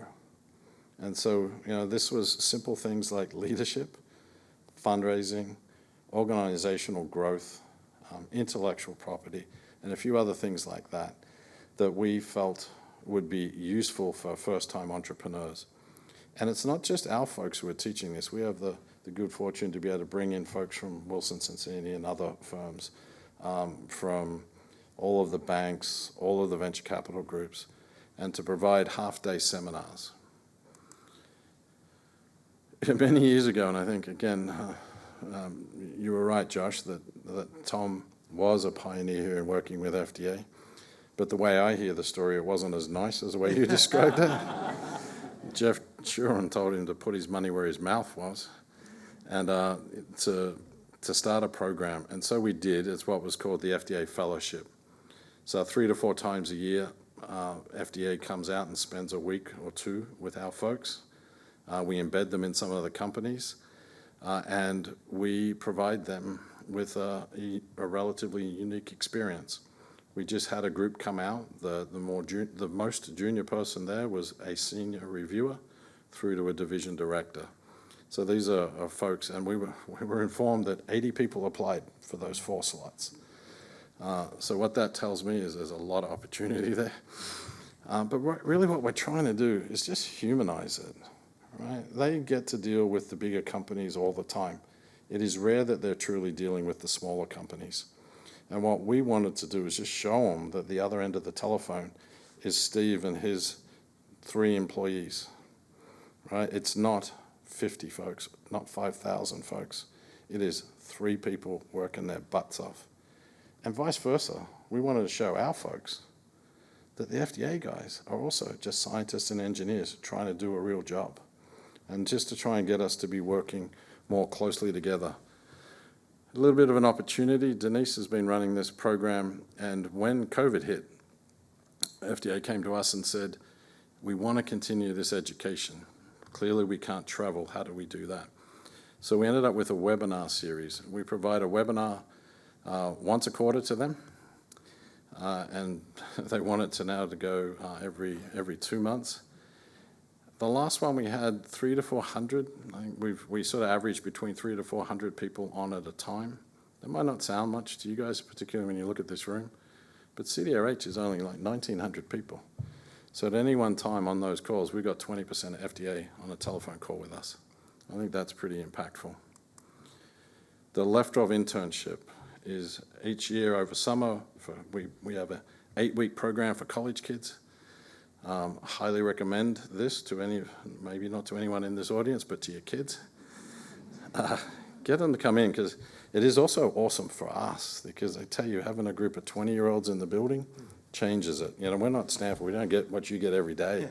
And so, this was simple things like leadership, fundraising, organizational growth, intellectual property, and a few other things like that we felt would be useful for first-time entrepreneurs. And it's not just our folks who are teaching this. We have the good fortune to be able to bring in folks from Wilson Sonsini and other firms, from all of the banks, all of the venture capital groups, and to provide half-day seminars. Many years ago, and I think, again, you were right, Josh, that Tom was a pioneer here in working with FDA. But the way I hear the story, it wasn't as nice as the way you described it. Jeff Shuren told him to put his money where his mouth was, and to start a program. And so we did. It's what was called the FDA Fellowship. So 3 to 4 times a year, FDA comes out and spends a week or two with our folks. We embed them in some of the companies, and we provide them with a relatively unique experience. We just had a group come out. The most junior person there was a senior reviewer through to a division director. So these are folks, and we were informed that 80 people applied for those 4 slots. So what that tells me is there's a lot of opportunity there. But really what we're trying to do is just humanize it, right? They get to deal with the bigger companies all the time. It is rare that they're truly dealing with the smaller companies. And what we wanted to do is just show them that the other end of the telephone is Steve and his 3 employees, right? It's not 50 folks, not 5,000 folks. It is 3 people working their butts off. And vice versa. We wanted to show our folks that the FDA guys are also just scientists and engineers trying to do a real job. And just to try and get us to be working more closely together. A little bit of an opportunity. Denise has been running this program, and when COVID hit, FDA came to us and said, we want to continue this education. Clearly we can't travel. How do we do that? So we ended up with a webinar series. We provide a webinar once a quarter to them, and they want it to now to go every 2 months. The last one we had 300 to 400. I think we sort of averaged between 300 to 400 people on at a time. That might not sound much to you guys, particularly when you look at this room, but CDRH is only like 1,900 people. So at any one time on those calls, we've got 20% of FDA on a telephone call with us. I think that's pretty impactful. The Leftorov internship is each year over summer. We have an 8-week program for college kids. Highly recommend this to maybe not to anyone in this audience, but to your kids. Get them to come in, because it is also awesome for us, because I tell you, having a group of 20-year-olds in the building changes it. We're not Stanford. We don't get what you get every day.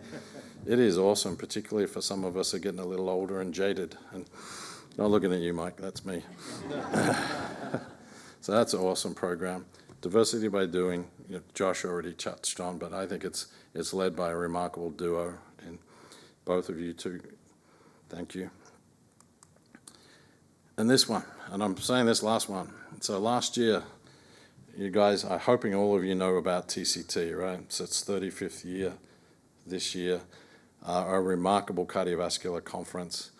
It is awesome, particularly for some of us who are getting a little older and jaded. And Not looking at you, Mike, that's me. So that's an awesome program. Diversity by Doing, Josh already touched on, but I think it's led by a remarkable duo, and both of you too, thank you. And this one, and I'm saying this last one. So last year, you guys, I'm hoping all of you know about TCT, right? So it's 35th year this year, a remarkable cardiovascular conference.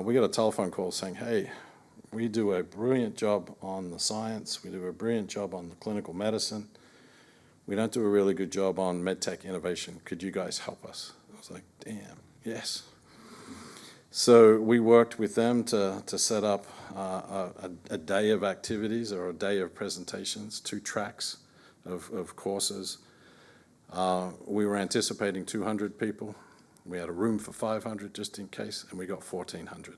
We got a telephone call saying, hey, we do a brilliant job on the science, we do a brilliant job on the clinical medicine, we don't do a really good job on medtech innovation, could you guys help us? I was like, damn, yes. So we worked with them to set up a day of activities or a day of presentations, 2 tracks of courses. We were anticipating 200 people. We had a room for 500 just in case, and we got 1,400.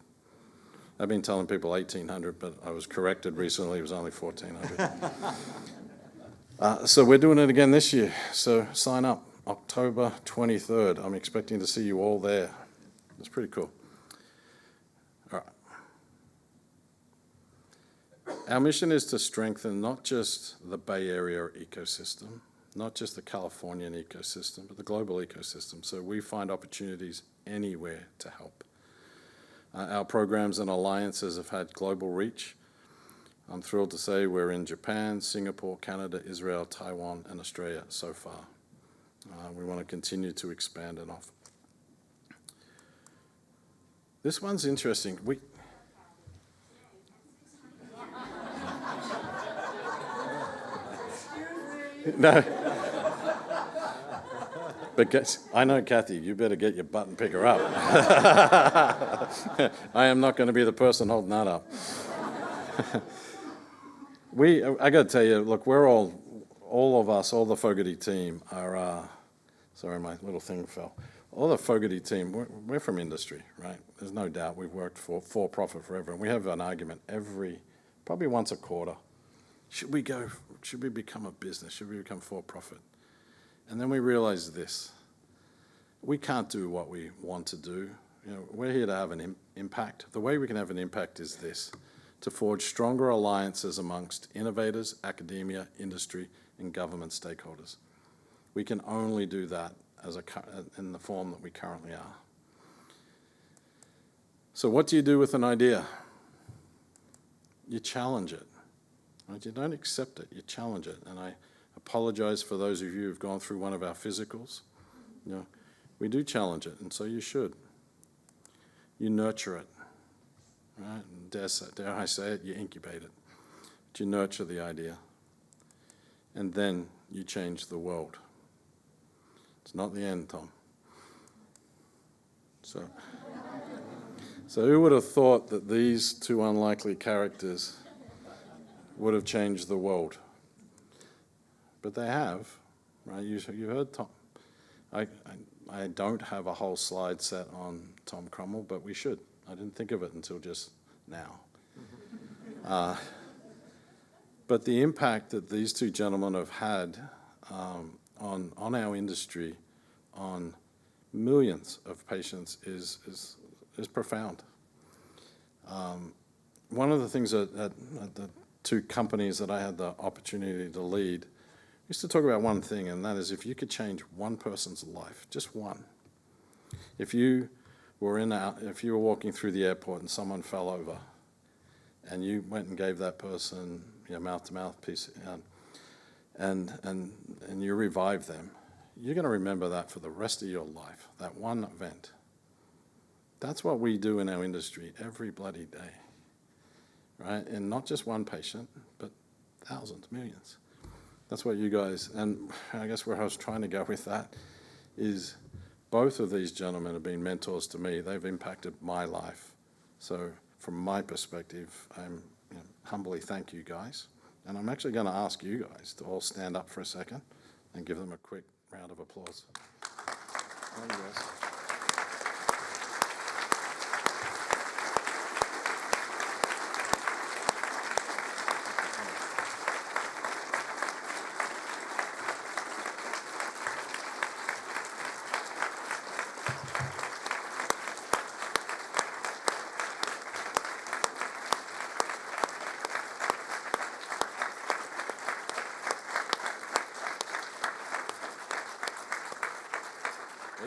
I've been telling people 1,800, but I was corrected recently, it was only 1,400. So we're doing it again this year, so sign up, October 23rd. I'm expecting to see you all there. It's pretty cool. All right. Our mission is to strengthen not just the Bay Area ecosystem, not just the Californian ecosystem, but the global ecosystem. So we find opportunities anywhere to help. Our programs and alliances have had global reach. I'm thrilled to say we're in Japan, Singapore, Canada, Israel, Taiwan, and Australia so far. We want to continue to expand and offer. This one's interesting. No. But I know, Kathy, you better get your button picker up. I am not going to be the person holding that up. I got to tell you, look, we're all of us, all the Fogarty team are, sorry, my little thing fell. All the Fogarty team, we're from industry, right? There's no doubt we've worked for profit forever. And we have an argument probably once a quarter. Should we become a business? Should we become for profit? And then we realize this. We can't do what we want to do. We're here to have an impact. The way we can have an impact is this, to forge stronger alliances amongst innovators, academia, industry, and government stakeholders. We can only do that in the form that we currently are. So what do you do with an idea? You challenge it. Right? You don't accept it, you challenge it. And I apologize for those of you who've gone through one of our physicals. We do challenge it, and so you should. You nurture it, right? And dare I say it, you incubate it. But you nurture the idea. And then you change the world. It's not the end, Tom. So who would have thought that these 2 unlikely characters would have changed the world? But they have, right? You heard Tom. I don't have a whole slide set on Tom Krummel, but we should. I didn't think of it until just now. But the impact that these 2 gentlemen have had on our industry, on millions of patients, is profound. One of the things at the 2 companies that I had the opportunity to lead, we used to talk about one thing, and that is if you could change one person's life, just one. If you were walking through the airport and someone fell over, and you went and gave that person mouth-to-mouth piece, and you revived them, you're going to remember that for the rest of your life, that one event. That's what we do in our industry every bloody day, right? And not just one patient, but thousands, millions. That's what you guys, and I guess where I was trying to go with that is both of these gentlemen have been mentors to me. They've impacted my life. So from my perspective, I'm humbly thank you guys. And I'm actually going to ask you guys to all stand up for a second and give them a quick round of applause. Thank you guys.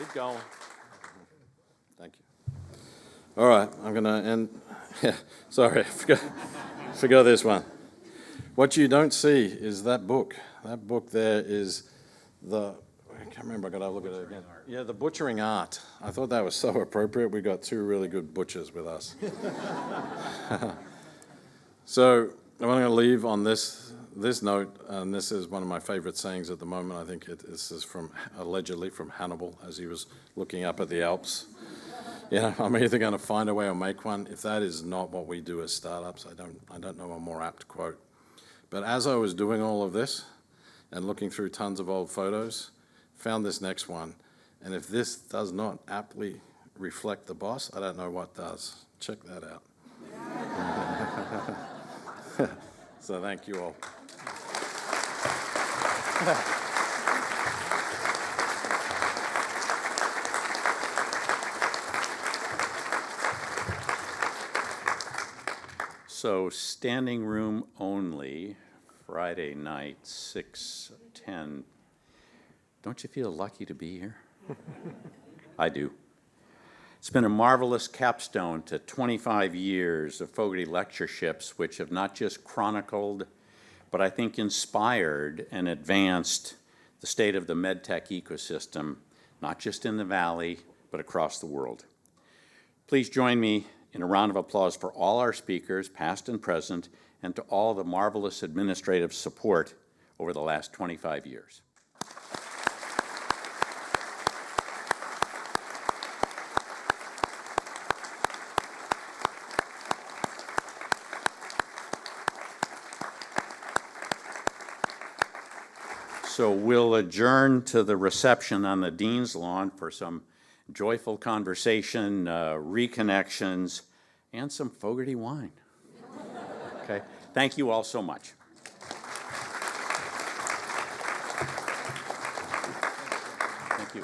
Keep going. Thank you. All right, I'm going to end. Yeah, sorry, I forgot this one. What you don't see is that book. That book there is I can't remember, I got to look at it again. Yeah, the butchering art. I thought that was so appropriate. We got two really good butchers with us. So I'm going to leave on this note, and this is one of my favorite sayings at the moment. I think this is allegedly from Hannibal as he was looking up at the Alps. I'm either going to find a way or make one. If that is not what we do as startups, I don't know a more apt quote. But as I was doing all of this and looking through tons of old photos, found this next one. And if this does not aptly reflect the boss, I don't know what does. Check that out. So thank you all. So standing room only, Friday night, 6:10. Don't you feel lucky to be here? I do. It's been a marvelous capstone to 25 years of Fogarty lectureships, which have not just chronicled, but I think inspired and advanced the state of the medtech ecosystem, not just in the Valley, but across the world. Please join me in a round of applause for all our speakers, past and present, and to all the marvelous administrative support over the last 25 years. So we'll adjourn to the reception on the Dean's Lawn for some joyful conversation, reconnections, and some Fogarty wine. Okay, thank you all so much. Thank you.